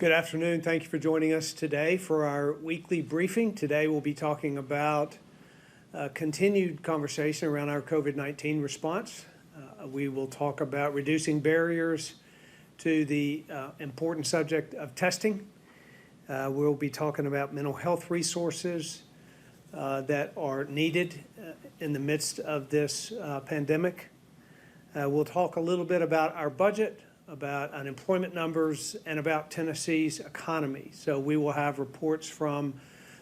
Good afternoon. Thank you for joining us today for our weekly briefing. Today we'll be talking about continued conversation around our COVID-19 response. We will talk about reducing barriers to the important subject of testing. We'll be talking about mental health resources that are needed in the midst of this pandemic. We'll talk a little bit about our budget, about unemployment numbers, and about Tennessee's economy. So we will have reports from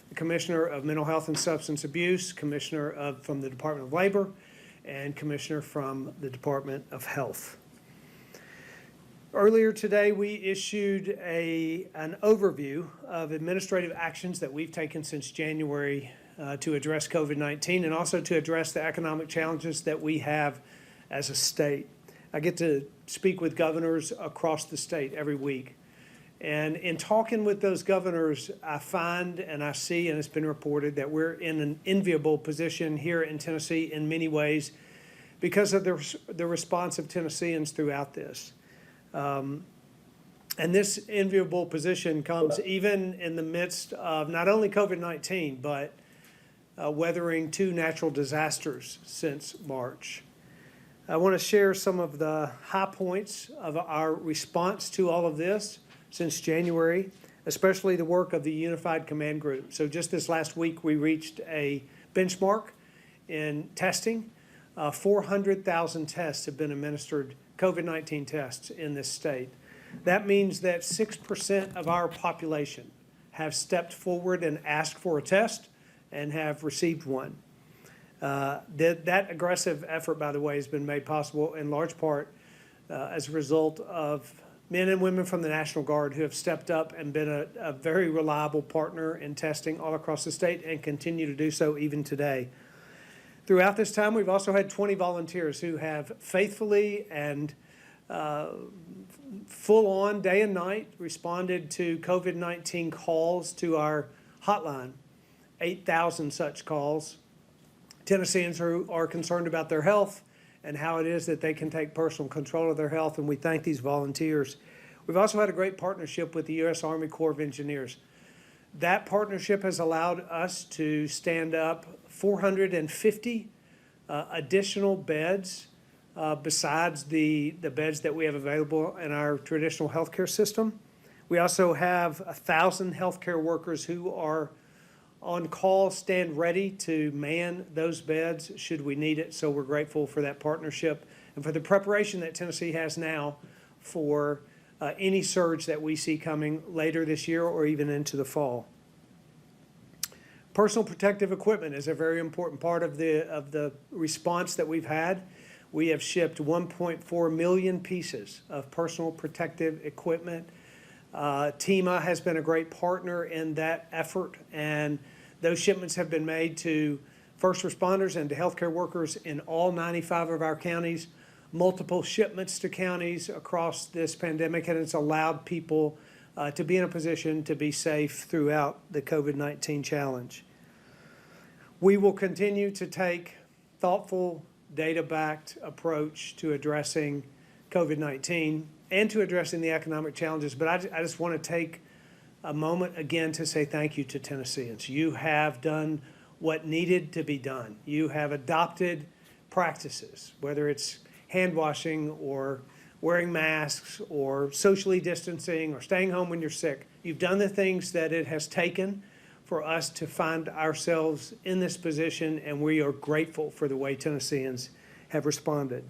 the Commissioner of Mental Health and Substance Abuse, Commissioner from the Department of Labor, and Commissioner from the Department of Health. Earlier today, we issued an overview of administrative actions that we've taken since January to address COVID-19 and also to address the economic challenges that we have as a state. I get to speak with governors across the state every week. And in talking with those governors, I find and I see, and it's been reported, that we're in an enviable position here in Tennessee in many ways because of the response of Tennesseans throughout this. And this enviable position comes even in the midst of not only COVID-19, but weathering two natural disasters since March. I want to share some of the high points of our response to all of this since January, especially the work of the Unified Command Group. So just this last week, we reached a benchmark in testing. 400,000 tests have been administered, COVID-19 tests in this state. That means that 6% of our population have stepped forward and asked for a test and have received one. That aggressive effort, by the way, has been made possible in large part as a result of men and women from the National Guard who have stepped up and been a very reliable partner in testing all across the state and continue to do so even today. Throughout this time, we've also had 20 volunteers who have faithfully and full-on, day and night, responded to COVID-19 calls to our hotline, 8,000 such calls. Tennesseans who are concerned about their health and how it is that they can take personal control of their health, and we thank these volunteers. We've also had a great partnership with the U.S. Army Corps of Engineers. That partnership has allowed us to stand up 450 additional beds besides the beds that we have available in our traditional healthcare system. We also have 1,000 healthcare workers who are on call, stand ready to man those beds should we need it. So we're grateful for that partnership and for the preparation that Tennessee has now for any surge that we see coming later this year or even into the fall. Personal protective equipment is a very important part of the response that we've had. We have shipped 1.4 million pieces of personal protective equipment. TEMA has been a great partner in that effort, and those shipments have been made to first responders and to healthcare workers in all 95 of our counties, multiple shipments to counties across this pandemic, and it's allowed people to be in a position to be safe throughout the COVID-19 challenge. We will continue to take thoughtful, data-backed approach to addressing COVID-19 and to addressing the economic challenges. But I just want to take a moment again to say thank you to Tennesseans. You have done what needed to be done. You have adopted practices, whether it's hand washing or wearing masks or socially distancing or staying home when you're sick. You've done the things that it has taken for us to find ourselves in this position, and we are grateful for the way Tennesseans have responded.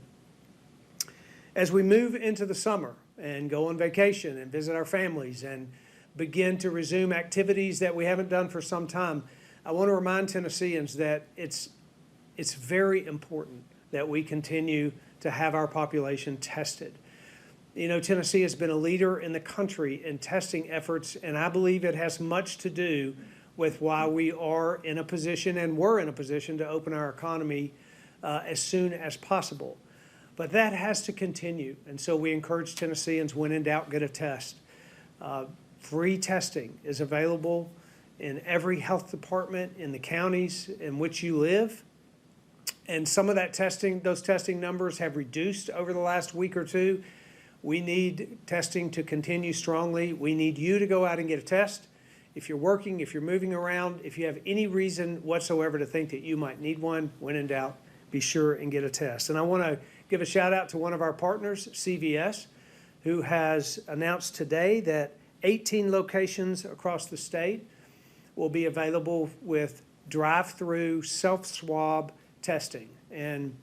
As we move into the summer and go on vacation and visit our families and begin to resume activities that we haven't done for some time, I want to remind Tennesseans that it's very important that we continue to have our population tested. You know, Tennessee has been a leader in the country in testing efforts, and I believe it has much to do with why we are in a position and were in a position to open our economy as soon as possible. But that has to continue, and so we encourage Tennesseans, when in doubt, get a test. Free testing is available in every health department in the counties in which you live. And some of that testing, those testing numbers have reduced over the last week or two. We need testing to continue strongly. We need you to go out and get a test. If you're working, if you're moving around, if you have any reason whatsoever to think that you might need one, when in doubt, be sure and get a test. And I want to give a shout out to one of our partners, CVS, who has announced today that 18 locations across the state will be available with drive-through self-swab testing. And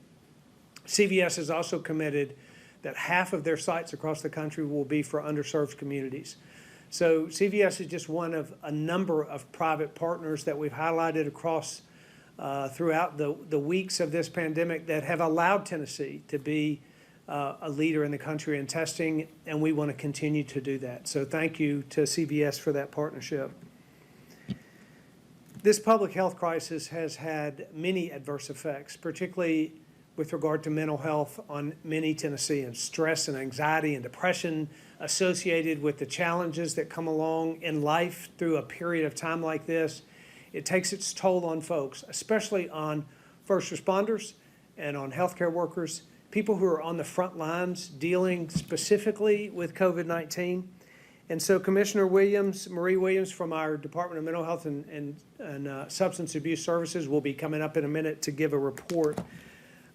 CVS has also committed that half of their sites across the country will be for underserved communities. So CVS is just one of a number of private partners that we've highlighted across throughout the weeks of this pandemic that have allowed Tennessee to be a leader in the country in testing, and we want to continue to do that. So thank you to CVS for that partnership. This public health crisis has had many adverse effects, particularly with regard to mental health on many Tennesseans. Stress and anxiety and depression associated with the challenges that come along in life through a period of time like this. It takes its toll on folks, especially on first responders and on healthcare workers, people who are on the front lines dealing specifically with COVID-19. And so Commissioner Williams, Marie Williams from our Department of Mental Health and Substance Abuse Services will be coming up in a minute to give a report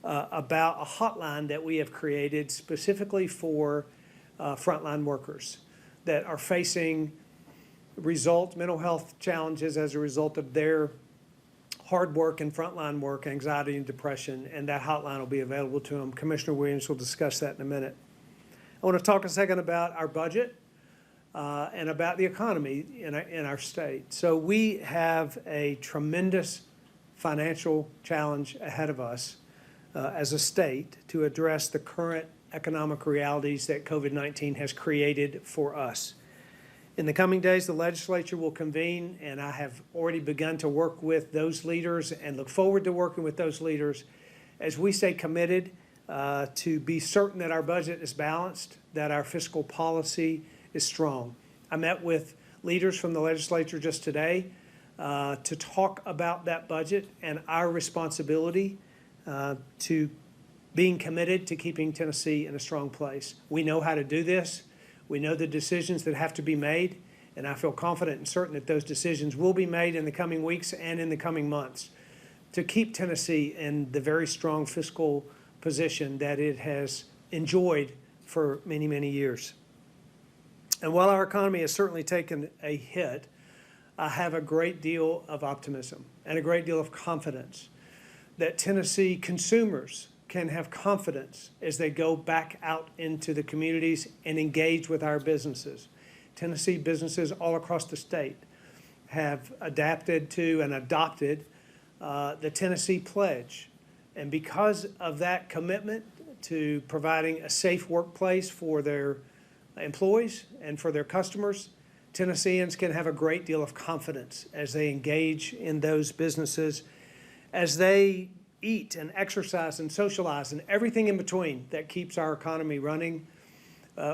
about a hotline that we have created specifically for frontline workers that are facing mental health challenges as a result of their hard work and frontline work, anxiety and depression, and that hotline will be available to them. Commissioner Williams will discuss that in a minute. I want to talk a second about our budget and about the economy in our state. So we have a tremendous financial challenge ahead of us as a state to address the current economic realities that COVID-19 has created for us. In the coming days, the legislature will convene, and I have already begun to work with those leaders and look forward to working with those leaders as we stay committed to be certain that our budget is balanced, that our fiscal policy is strong. I met with leaders from the legislature just today to talk about that budget and our responsibility to being committed to keeping Tennessee in a strong place. We know how to do this. We know the decisions that have to be made, and I feel confident and certain that those decisions will be made in the coming weeks and in the coming months to keep Tennessee in the very strong fiscal position that it has enjoyed for many, many years. And while our economy has certainly taken a hit, I have a great deal of optimism and a great deal of confidence that Tennessee consumers can have confidence as they go back out into the communities and engage with our businesses. Tennessee businesses all across the state have adapted to and adopted the Tennessee Pledge. And because of that commitment to providing a safe workplace for their employees and for their customers, Tennesseans can have a great deal of confidence as they engage in those businesses, as they eat and exercise and socialize and everything in between that keeps our economy running.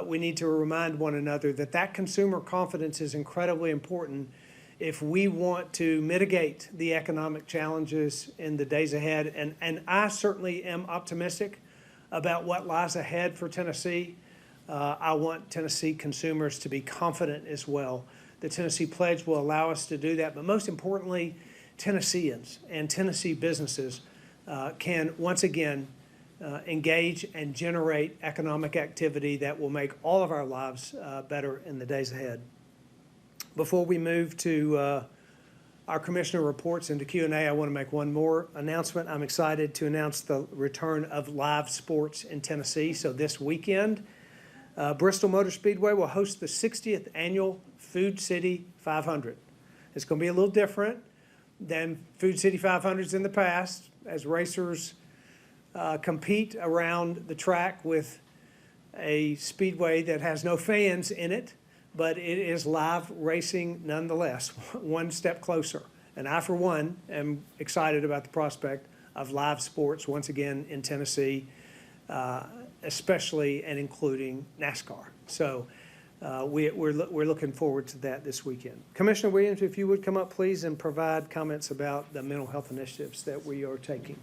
We need to remind one another that that consumer confidence is incredibly important if we want to mitigate the economic challenges in the days ahead. And I certainly am optimistic about what lies ahead for Tennessee. I want Tennessee consumers to be confident as well. The Tennessee Pledge will allow us to do that, but most importantly, Tennesseans and Tennessee businesses can once again engage and generate economic activity that will make all of our lives better in the days ahead. Before we move to our commissioner reports and to Q&A, I want to make one more announcement. I'm excited to announce the return of live sports in Tennessee. So this weekend, Bristol Motor Speedway will host the 60th annual Food City 500. It's going to be a little different than Food City 500s in the past, as racers compete around the track with a speedway that has no fans in it, but it is live racing nonetheless, one step closer. And I, for one, am excited about the prospect of live sports once again in Tennessee, especially and including NASCAR. So we're looking forward to that this weekend. Commissioner Williams, if you would come up, please, and provide comments about the mental health initiatives that we are taking.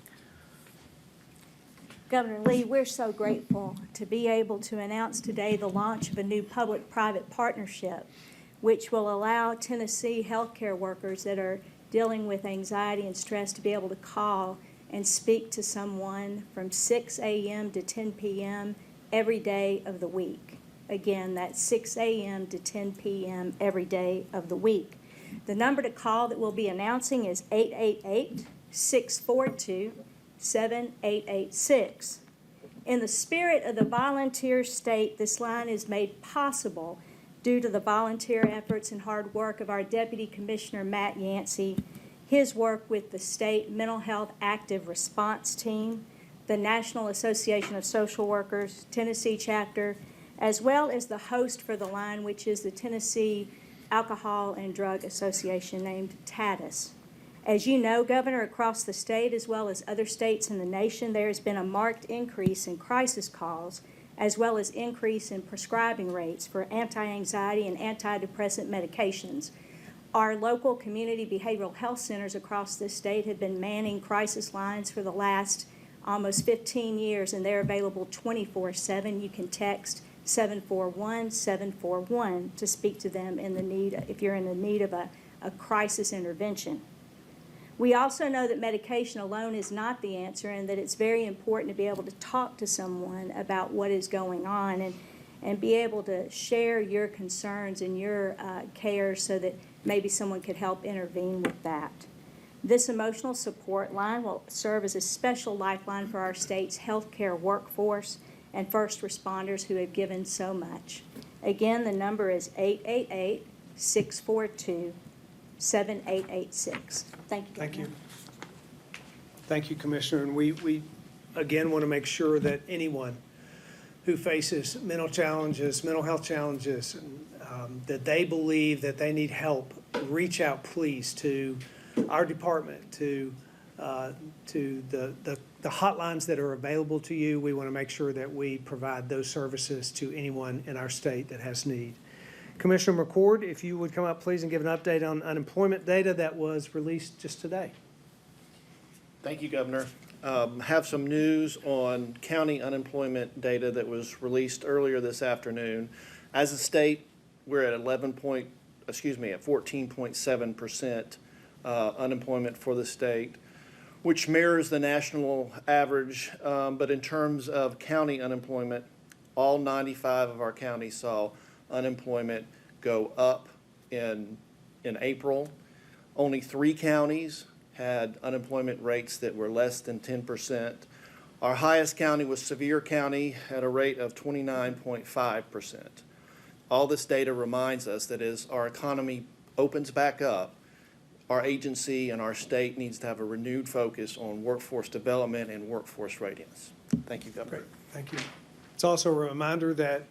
Governor Lee, we're so grateful to be able to announce today the launch of a new public-private partnership which will allow Tennessee healthcare workers that are dealing with anxiety and stress to be able to call and speak to someone from 6 a.m. to 10 p.m. every day of the week. Again, that's 6 a.m. to 10 p.m. every day of the week. The number to call that we'll be announcing is 888-642-7886. In the spirit of the volunteer state, this line is made possible due to the volunteer efforts and hard work of our Deputy Commissioner Matt Yancey, his work with the State Mental Health Active Response Team, the National Association of Social Workers, Tennessee chapter, as well as the host for the line, which is the Tennessee Alcohol and Drug Association, named TADIS. As you know, Governor, across the state as well as other states in the nation, there has been a marked increase in crisis calls as well as increase in prescribing rates for anti-anxiety and antidepressant medications. Our local community behavioral health centers across this state have been manning crisis lines for the last almost 15 years, and they're available 24/7. You can text 741-741 to speak to them if you're in the need of a crisis intervention. We also know that medication alone is not the answer, and that it's very important to be able to talk to someone about what is going on and be able to share your concerns and your care so that maybe someone could help intervene with that. This emotional support line will serve as a special lifeline for our state's healthcare workforce and first responders who have given so much. Again, the number is 888-642-7886. Thank you. Thank you. Thank you, Commissioner. And we again want to make sure that anyone who faces mental health challenges, that they believe that they need help, reach out, please, to our department, to the hotlines that are available to you. We want to make sure that we provide those services to anyone in our state that has need. Commissioner McCord, if you would come up, please, and give an update on unemployment data that was released just today. Thank you, Governor. Have some news on county unemployment data that was released earlier this afternoon. As a state, we're at 14.7% unemployment for the state, which mirrors the national average. But in terms of county unemployment, all 95 of our counties saw unemployment go up in April. Only 3 counties had unemployment rates that were less than 10%. Our highest county was Sevier County at a rate of 29.5%. All this data reminds us that as our economy opens back up, our agency and our state needs to have a renewed focus on workforce development and workforce readiness. Thank you, Governor. Great, thank you. It's also a reminder that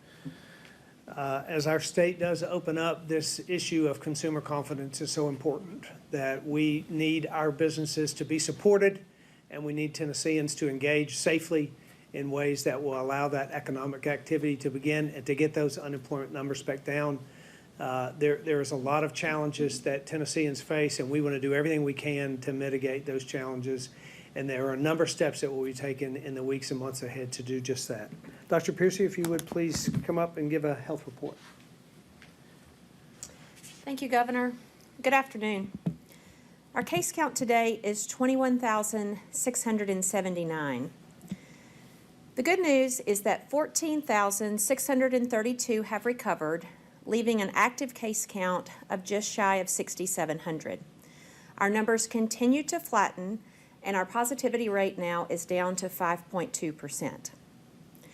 as our state does open up, this issue of consumer confidence is so important, that we need our businesses to be supported, and we need Tennesseans to engage safely in ways that will allow that economic activity to begin and to get those unemployment numbers back down. There is a lot of challenges that Tennesseans face, and we want to do everything we can to mitigate those challenges. And there are a number of steps that will be taken in the weeks and months ahead to do just that. Dr. Piercy, if you would please come up and give a health report. Thank you, Governor. Good afternoon. Our case count today is 21,679. The good news is that 14,632 have recovered, leaving an active case count of just shy of 6,700. Our numbers continue to flatten, and our positivity rate now is down to 5.2%. I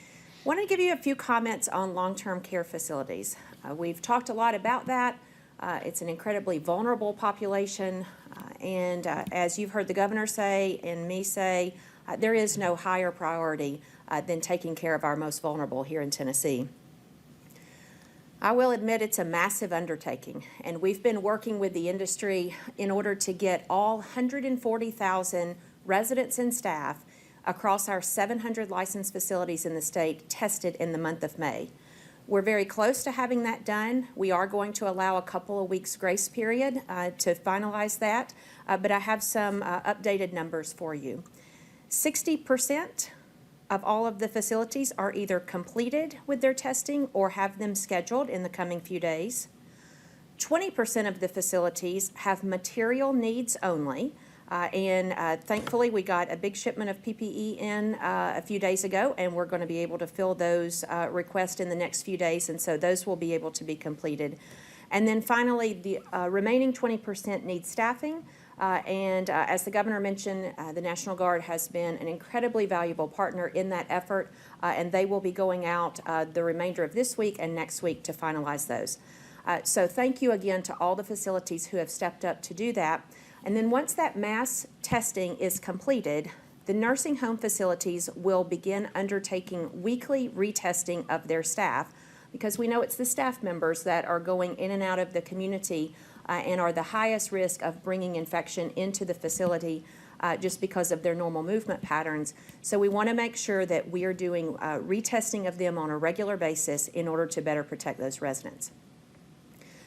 want to give you a few comments on long-term care facilities. We've talked a lot about that. It's an incredibly vulnerable population, and as you've heard the governor say and me say, there is no higher priority than taking care of our most vulnerable here in Tennessee. I will admit it's a massive undertaking, and we've been working with the industry in order to get all 140,000 residents and staff across our 700 licensed facilities in the state tested in the month of May. We're very close to having that done. We are going to allow a couple of weeks grace period to finalize that, but I have some updated numbers for you. 60% of all of the facilities are either completed with their testing or have them scheduled in the coming few days. 20% of the facilities have material needs only. Thankfully, we got a big shipment of PPE in a few days ago, and we're going to be able to fill those requests in the next few days, and so those will be able to be completed. And then finally, the remaining 20% need staffing. As the governor mentioned, the National Guard has been an incredibly valuable partner in that effort, and they will be going out the remainder of this week and next week to finalize those. So thank you again to all the facilities who have stepped up to do that. And then once that mass testing is completed, the nursing home facilities will begin undertaking weekly retesting of their staff, because we know it's the staff members that are going in and out of the community and are the highest risk of bringing infection into the facility just because of their normal movement patterns. So we want to make sure that we are doing retesting of them on a regular basis in order to better protect those residents.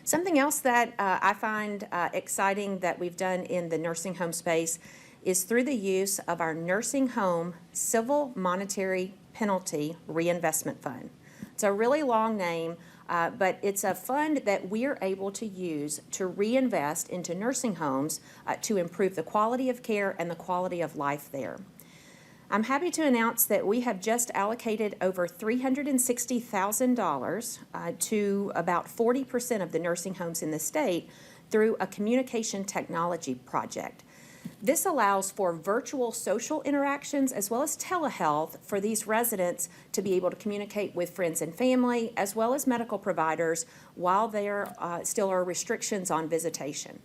Something else that I find exciting that we've done in the nursing home space is through the use of our Nursing Home Civil Monetary Penalty Reinvestment Fund. It's a really long name, but it's a fund that we are able to use to reinvest into nursing homes to improve the quality of care and the quality of life there. I'm happy to announce that we have just allocated over $360,000 to about 40% of the nursing homes in the state through a communication technology project. This allows for virtual social interactions as well as telehealth for these residents to be able to communicate with friends and family as well as medical providers while there still are restrictions on visitation.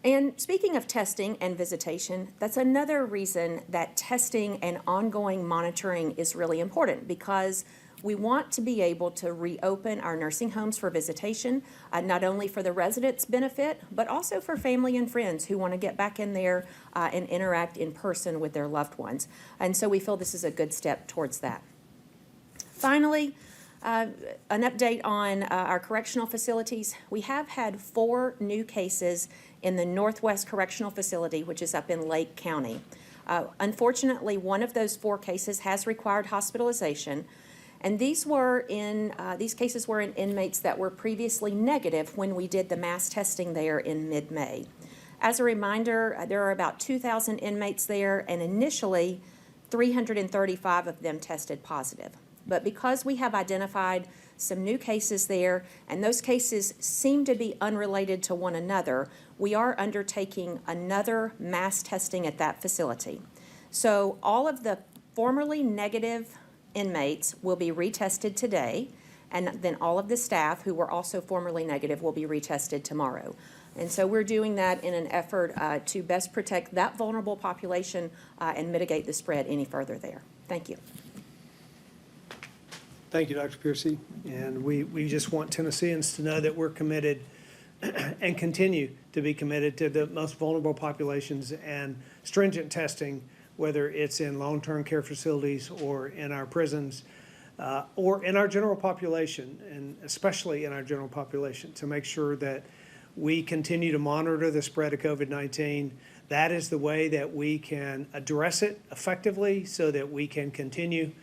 And speaking of testing and visitation, that's another reason that testing and ongoing monitoring is really important, because we want to be able to reopen our nursing homes for visitation, not only for the residents' benefit, but also for family and friends who want to get back in there and interact in person with their loved ones. And so we feel this is a good step towards that. Finally, an update on our correctional facilities. We have had 4 new cases in the Northwest Correctional Facility, which is up in Lake County. Unfortunately, one of those 4 cases has required hospitalization, and these cases were in inmates that were previously negative when we did the mass testing there in mid-May. As a reminder, there are about 2,000 inmates there, and initially 335 of them tested positive. But because we have identified some new cases there, and those cases seem to be unrelated to one another, we are undertaking another mass testing at that facility. So all of the formerly negative inmates will be retested today, and then all of the staff who were also formerly negative will be retested tomorrow. And so we're doing that in an effort to best protect that vulnerable population and mitigate the spread any further there. Thank you. Thank you, Dr. Piercy. And we just want Tennesseans to know that we're committed and continue to be committed to the most vulnerable populations and stringent testing, whether it's in long-term care facilities or in our prisons or in our general population, and especially in our general population, to make sure that we continue to monitor the spread of COVID-19. That is the way that we can address it effectively so that we can continue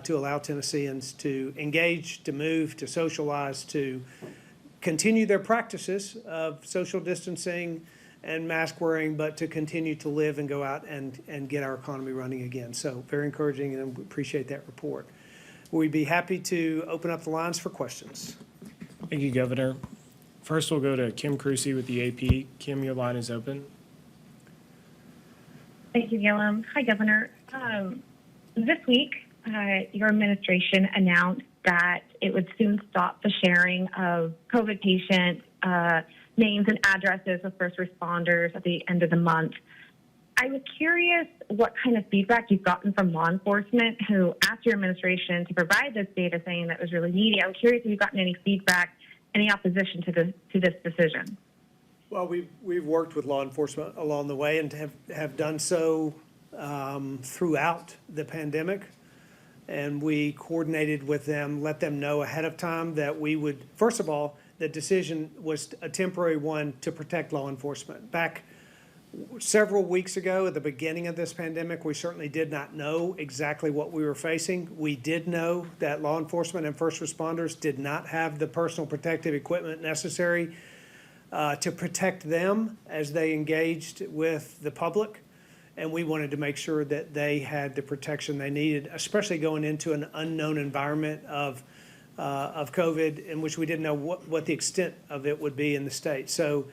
to allow Tennesseans to engage, to move, to socialize, to continue their practices of social distancing and mask wearing, but to continue to live and go out and get our economy running again. So very encouraging, and we appreciate that report. We'd be happy to open up the lines for questions. Thank you, Governor. First, we'll go to Kim Crucy with the AP. Kim, your line is open. Thank you, Gillum. Hi, Governor. This week, your administration announced that it would soon stop the sharing of COVID patient names and addresses of first responders at the end of the month. I was curious what kind of feedback you've gotten from law enforcement who asked your administration to provide this data, saying that was really needy. I'm curious if you've gotten any feedback, any opposition to this decision. Well, we've worked with law enforcement along the way and have done so throughout the pandemic. And we coordinated with them, let them know ahead of time that we would, first of all, the decision was a temporary one to protect law enforcement. Back Several weeks ago, at the beginning of this pandemic, we certainly did not know exactly what we were facing. We did know that law enforcement and first responders did not have the personal protective equipment necessary to protect them as they engaged with the public. And we wanted to make sure that they had the protection they needed, especially going into an unknown environment of COVID, in which we didn't know what the extent of it would be in the state. So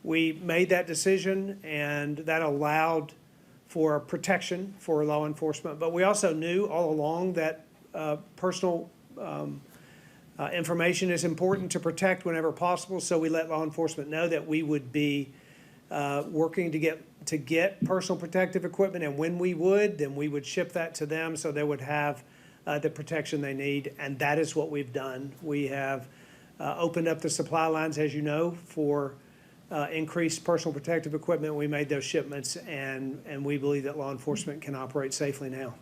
we made that decision, and that allowed for protection for law enforcement. But we also knew all along that personal information is important to protect whenever possible. So we let law enforcement know that we would be working to get personal protective equipment, and when we would, then we would ship that to them so they would have the protection they need, and that is what we've done. We have opened up the supply lines, as you know, for increased personal protective equipment. We made those shipments, and we believe that law enforcement can operate safely now.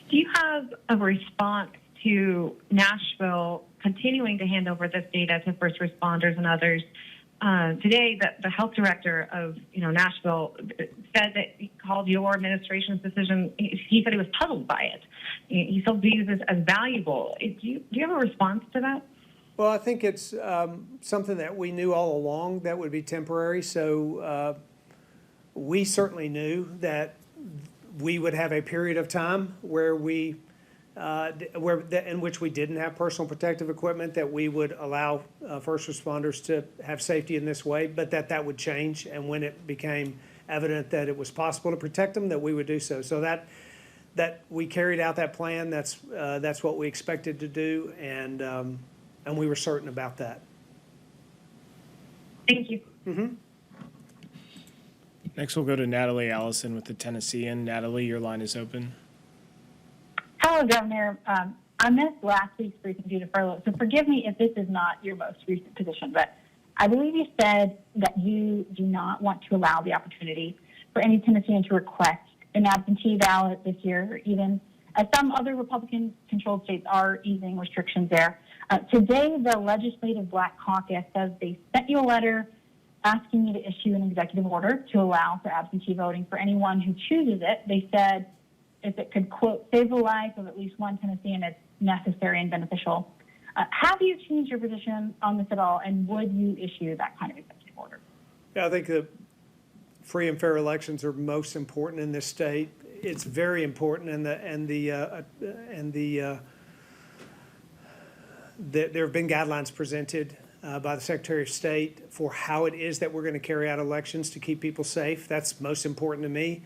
Do you have a response to Nashville continuing to hand over this data to first responders and others? Today, the health director of Nashville said that he called your administration's decision. He said he was puzzled by it. He still views this as valuable. Do you have a response to that? Well, I think it's something that we knew all along that would be temporary. So we certainly knew that we would have a period of time where in which we didn't have personal protective equipment, that we would allow first responders to have safety in this way, but that would change. And when it became evident that it was possible to protect them, that we would do so. So that we carried out that plan. That's what we expected to do, and we were certain about that. Thank you. Mm-hmm. Next, we'll go to Natalie Allison with the Tennessean. Natalie, your line is open. Hello, Governor. I missed last week's briefing due to furlough, so forgive me if this is not your most recent position, but I believe you said that you do not want to allow the opportunity for any Tennessean to request an absentee ballot this year, or even as some other Republican-controlled states are easing restrictions there. Today, the Legislative Black Caucus says they sent you a letter asking you to issue an executive order to allow for absentee voting for anyone who chooses it. They said if it could, quote, save the life of at least one Tennessean, it's necessary and beneficial. Have you changed your position on this at all, and would you issue that kind of executive order? Yeah, I think that free and fair elections are most important in this state. It's very important, there have been guidelines presented by the Secretary of State for how it is that we're going to carry out elections to keep people safe. That's most important to me.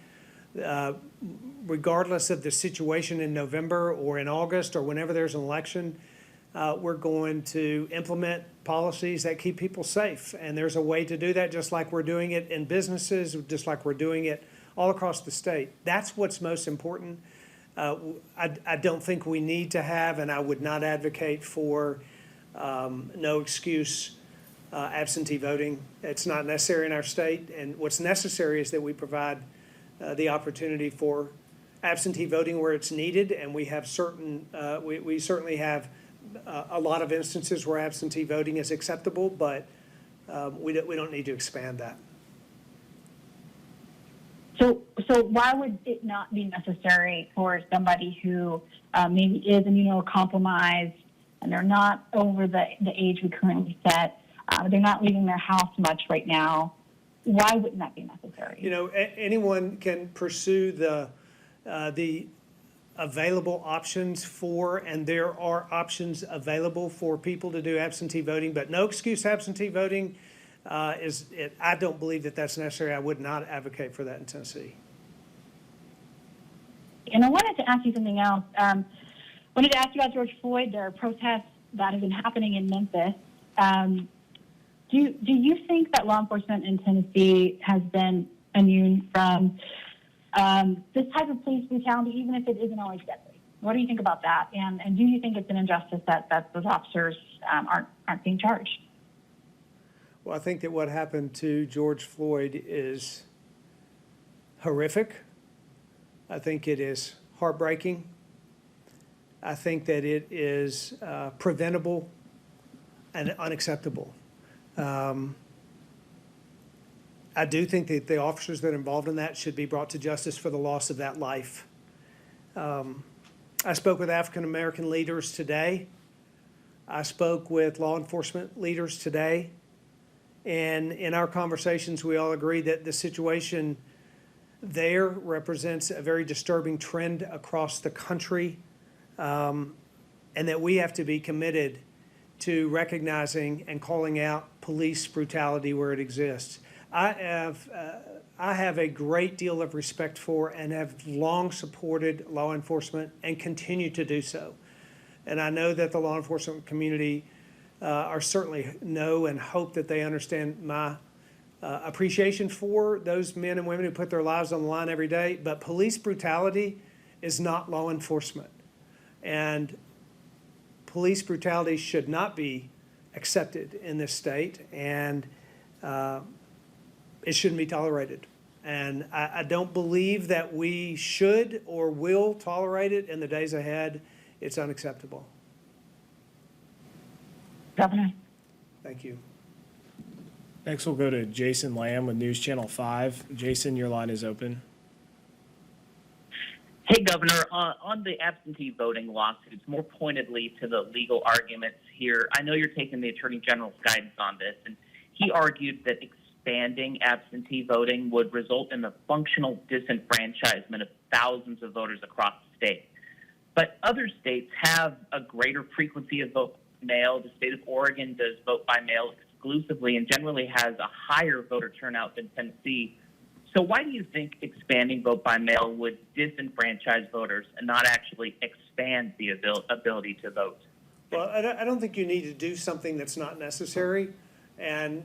Regardless of the situation in November or in August or whenever there's an election, we're going to implement policies that keep people safe. And there's a way to do that, just like we're doing it in businesses, just like we're doing it all across the state. That's what's most important. I don't think we need to have, and I would not advocate for no excuse absentee voting. It's not necessary in our state. And what's necessary is that we provide the opportunity for absentee voting where it's needed, and we have we certainly have a lot of instances where absentee voting is acceptable, but we don't need to expand that. So why would it not be necessary for somebody who maybe is immunocompromised and they're not over the age we currently set, they're not leaving their house much right now? Why wouldn't that be necessary? Anyone can pursue the available options for, and there are options available for people to do absentee voting, but no excuse absentee voting I don't believe that that's necessary. I would not advocate for that in Tennessee. And I wanted to ask you something else. Wanted to ask you about George Floyd. There are protests that have been happening in Memphis. Do you think that law enforcement in Tennessee has been immune from this type of police brutality, even if it isn't always deadly? What do you think about that? And do you think it's an injustice that those officers aren't being charged? Well, I think that what happened to George Floyd is horrific. I think it is heartbreaking. I think that it is preventable and unacceptable. I do think that the officers that are involved in that should be brought to justice for the loss of that life. I spoke with African-American leaders today. I spoke with law enforcement leaders today. And in our conversations, we all agree that the situation there represents a very disturbing trend across the country, and that we have to be committed to recognizing and calling out police brutality where it exists. I have a great deal of respect for and have long supported law enforcement and continue to do so. And I know that the law enforcement community are certainly know and hope that they understand my appreciation for those men and women who put their lives on the line every day. But police brutality is not law enforcement. And police brutality should not be accepted in this state, and it shouldn't be tolerated. And I don't believe that we should or will tolerate it in the days ahead. It's unacceptable. Governor. Thank you. Next, we'll go to Jason Lamb with News Channel 5. Jason, your line is open. Hey, Governor, on the absentee voting lawsuits, more pointedly to the legal arguments here, I know you're taking the Attorney General's guidance on this, and he argued that expanding absentee voting would result in the functional disenfranchisement of thousands of voters across the state. But other states have a greater frequency of vote by mail. The state of Oregon does vote by mail exclusively and generally has a higher voter turnout than Tennessee. So why do you think expanding vote by mail would disenfranchise voters and not actually expand the ability to vote? Well, I don't think you need to do something that's not necessary. And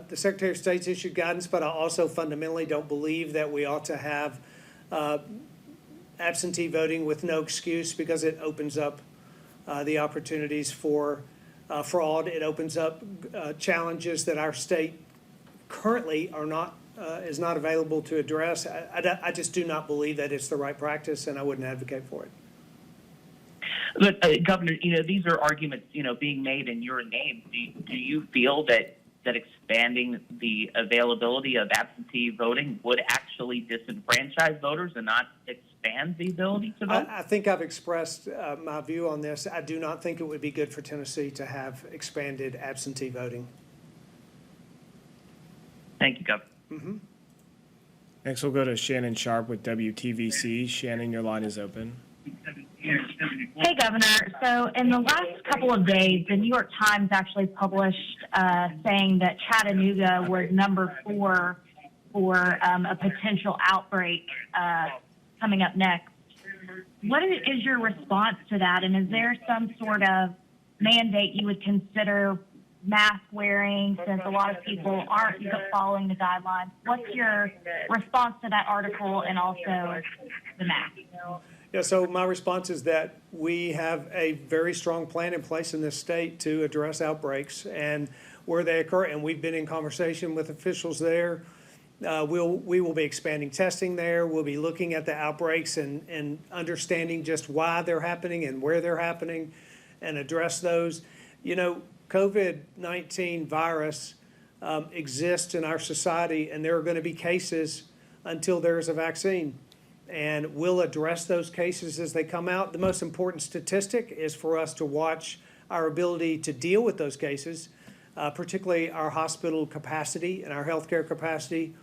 the Secretary of State's issued guidance, but I also fundamentally don't believe that we ought to have absentee voting with no excuse, because it opens up the opportunities for fraud. It opens up challenges that our state currently are not is not available to address. I just do not believe that it's the right practice, and I wouldn't advocate for it. But Governor, these are arguments, being made in your name. Do you feel that expanding the availability of absentee voting would actually disenfranchise voters and not expand the ability to vote? I think I've expressed my view on this. I do not think it would be good for Tennessee to have expanded absentee voting. Thank you, Governor. Mm-hmm. Next, we'll go to Shannon Sharp with WTVC. Shannon, your line is open. Hey, Governor. So in the last couple of days, the New York Times actually published saying that Chattanooga was number 4 for a potential outbreak coming up next. What is your response to that? And is there some sort of mandate you would consider mask wearing, since a lot of people aren't following the guidelines? What's your response to that article and also the mask? Yeah, so my response is that we have a very strong plan in place in this state to address outbreaks and where they occur, and we've been in conversation with officials there. We will be expanding testing there. We'll be looking at the outbreaks and understanding just why they're happening and where they're happening and address those. COVID-19 virus exists in our society, and there are going to be cases until there is a vaccine. And we'll address those cases as they come out. The most important statistic is for us to watch our ability to deal with those cases, particularly our hospital capacity and our healthcare capacity,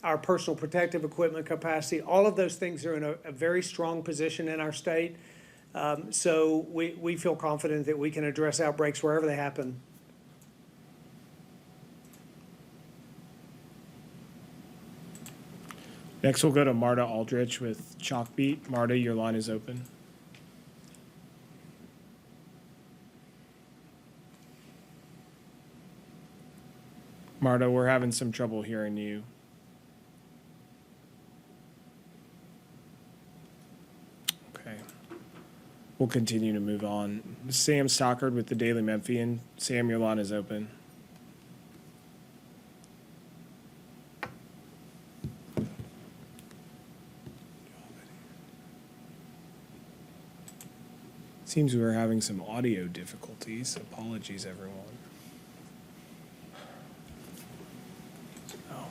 our personal protective equipment capacity. All of those things are in a very strong position in our state. So we feel confident that we can address outbreaks wherever they happen. Next, we'll go to Marta Aldrich with Chalkbeat. Marta, your line is open. Marta, we're having some trouble hearing you. Okay. We'll continue to move on. Sam Stockard with the Daily Memphian. Sam, your line is open. Seems we were having some audio difficulties. Apologies, everyone. Oh.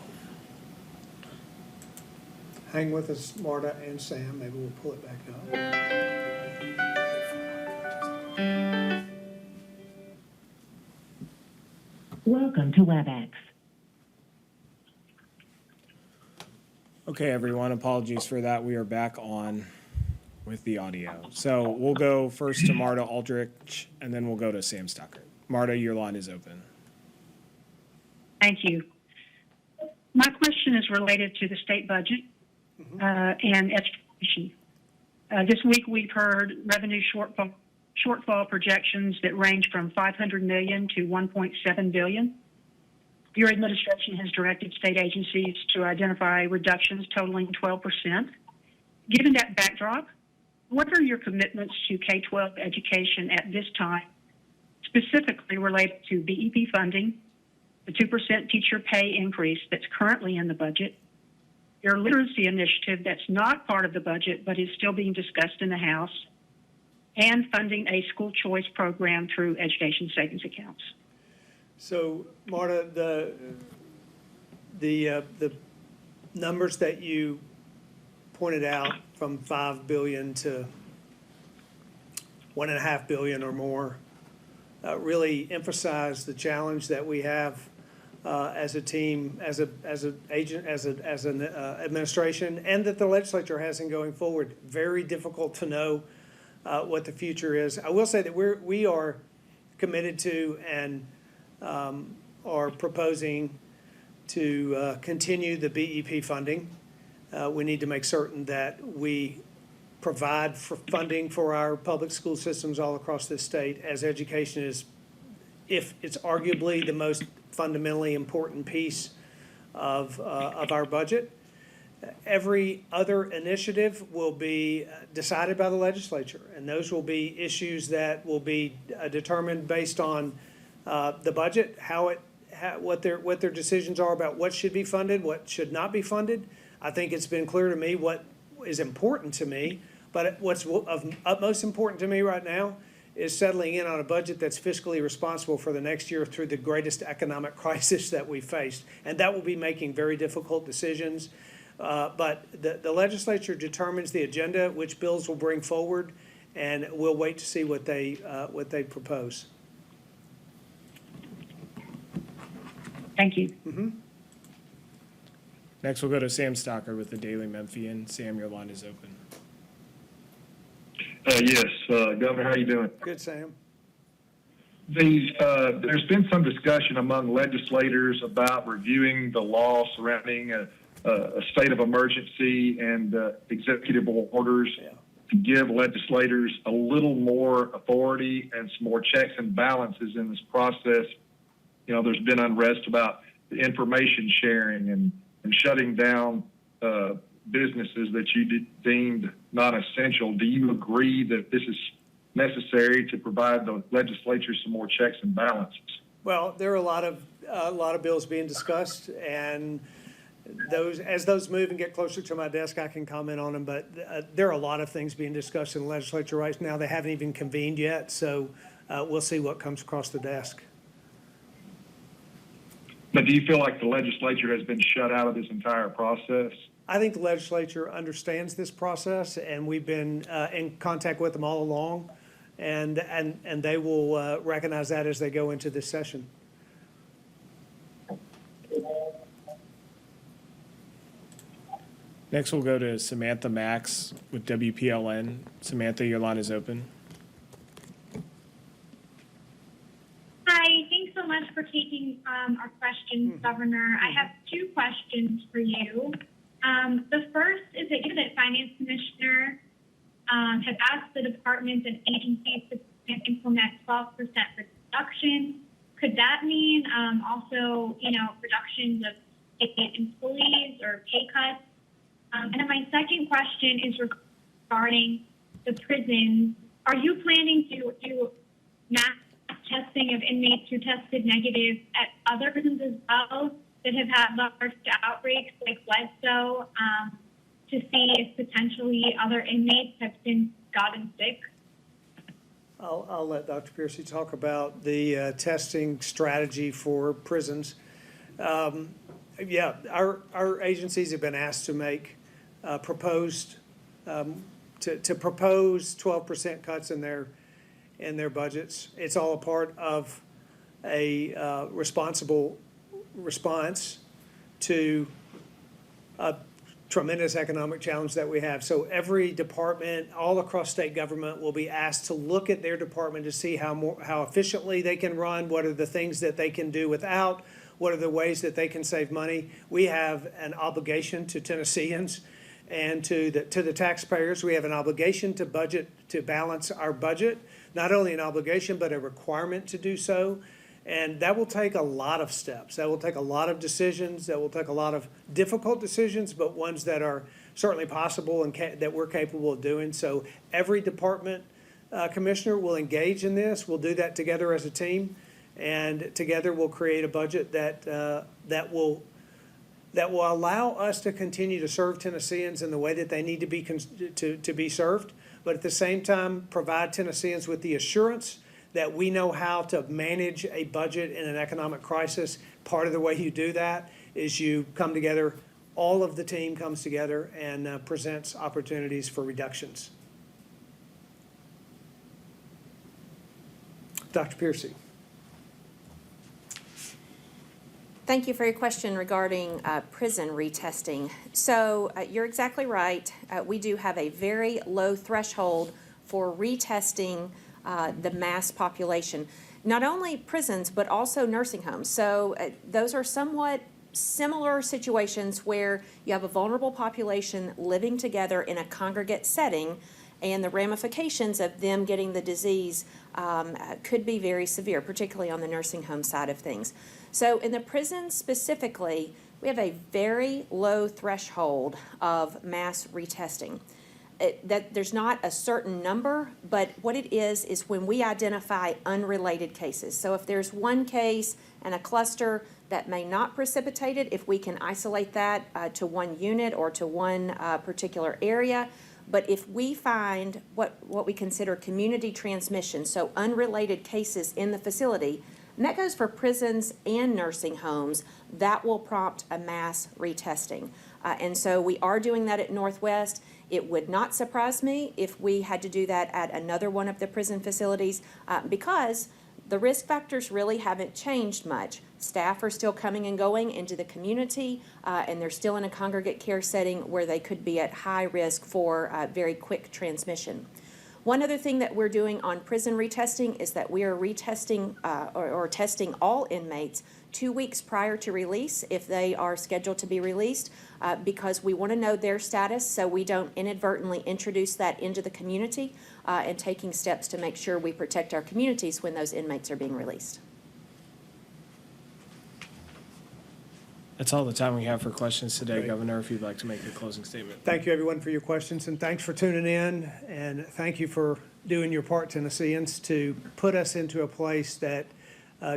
Hang with us, Marta and Sam, maybe we'll pull it back up. Welcome to WebEx. Okay, everyone, apologies for that. We are back on with the audio. So we'll go first to Marta Aldrich, and then we'll go to Sam Stockard. Marta, your line is open. Thank you. My question is related to the state budget and education. This week we've heard revenue shortfall projections that range from $500 million to $1.7 billion. Your administration has directed state agencies to identify reductions totaling 12%. Given that backdrop, what are your commitments to K-12 education at this time, specifically related to BEP funding, the 2% teacher pay increase that's currently in the budget, your literacy initiative that's not part of the budget but is still being discussed in the House, and funding a school choice program through education savings accounts? So, Marta, the numbers that you pointed out, from $5 billion to $1.5 billion or more, really emphasize the challenge that we have as a team, as an administration, and that the legislature has in going forward. Very difficult to know what the future is. I will say that we are committed to and are proposing to continue the BEP funding. We need to make certain that we provide for funding for our public school systems all across this state, as education is, if it's arguably the most fundamentally important piece of our budget. Every other initiative will be decided by the legislature, and those will be issues that will be determined based on the budget, what their decisions are about what should be funded, what should not be funded. I think it's been clear to me what is important to me, but what's of utmost important to me right now is settling in on a budget that's fiscally responsible for the next year through the greatest economic crisis that we faced. And that will be making very difficult decisions. But the legislature determines the agenda, which bills will bring forward, and we'll wait to see what they propose. Thank you. Next, we'll go to Sam Stockard with the Daily Memphian. Sam, your line is open. Yes, Governor, how are you doing? Good, Sam. There's been some discussion among legislators about reviewing the law surrounding a state of emergency and executive orders to give legislators a little more authority and some more checks and balances in this process. You know, there's been unrest about the information sharing and shutting down businesses that you deemed not essential. Do you agree that this is necessary to provide the legislature some more checks and balances? Well, there are a lot of bills being discussed, and as those move and get closer to my desk, I can comment on them. But there are a lot of things being discussed in the legislature right now. They haven't even convened yet, so we'll see what comes across the desk. But do you feel like the legislature has been shut out of this entire process? I think the legislature understands this process, and we've been in contact with them all along, and they will recognize that as they go into this session. Next, we'll go to Samantha Max with WPLN. Samantha, your line is open. Hi, thanks so much for taking our questions, Governor. I have two questions for you. The first is that you, the Finance Commissioner, have asked the departments and agencies to implement 12% reduction. Could that mean also, reductions of employees or pay cuts? And then my second question is regarding the prisons. Are you planning to do mass testing of inmates who tested negative at other prisons as well that have had large outbreaks like Bledsoe to see if potentially other inmates have since gotten sick? I'll let Dr. Piercy talk about the testing strategy for prisons. Our agencies have been asked to make proposed, to propose 12% cuts in their budgets. It's all a part of a responsible response to a tremendous economic challenge that we have. So every department all across state government will be asked to look at their department to see how efficiently they can run, what are the things that they can do without, what are the ways that they can save money. We have an obligation to Tennesseans and to the taxpayers. We have an obligation to balance our budget, not only an obligation, but a requirement to do so. And that will take a lot of steps. That will take a lot of decisions. That will take a lot of difficult decisions, but ones that are certainly possible and that we're capable of doing. So every department commissioner will engage in this. We'll do that together as a team, and together we'll create a budget that will allow us to continue to serve Tennesseans in the way that they need to be served, but at the same time provide Tennesseans with the assurance that we know how to manage a budget in an economic crisis. Part of the way you do that is you come together, all of the team comes together and presents opportunities for reductions. Dr. Piercy. Thank you for your question regarding prison retesting. So you're exactly right. We do have a very low threshold for retesting the mass population. Not only prisons, but also nursing homes. So those are somewhat similar situations where you have a vulnerable population living together in a congregate setting, and the ramifications of them getting the disease could be very severe, particularly on the nursing home side of things. So in the prisons specifically, we have a very low threshold of mass retesting. That there's not a certain number, but what it is when we identify unrelated cases. So if there's one case and a cluster that may not precipitate it, if we can isolate that to one unit or to one particular area. But if we find what we consider community transmission, so unrelated cases in the facility, and that goes for prisons and nursing homes, that will prompt a mass retesting. And so we are doing that at Northwest. It would not surprise me if we had to do that at another one of the prison facilities because the risk factors really haven't changed much. Staff are still coming and going into the community, and they're still in a congregate care setting where they could be at high risk for very quick transmission. One other thing that we're doing on prison retesting is that we are retesting or testing all inmates 2 weeks prior to release if they are scheduled to be released because we want to know their status so we don't inadvertently introduce that into the community and taking steps to make sure we protect our communities when those inmates are being released. That's all the time we have for questions today, Great. Governor, if you'd like to make a closing statement. Thank you, everyone, for your questions, and thanks for tuning in, and thank you for doing your part, Tennesseans, to put us into a place that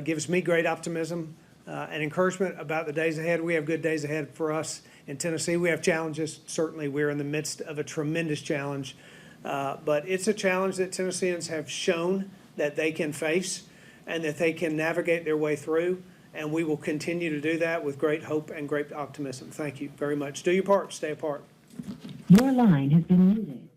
gives me great optimism and encouragement about the days ahead. We have good days ahead for us in Tennessee. We have challenges. Certainly, we're in the midst of a tremendous challenge, but it's a challenge that Tennesseans have shown that they can face and that they can navigate their way through. And we will continue to do that with great hope and great optimism. Thank you very much. Do your part. Stay apart. Your line has been muted.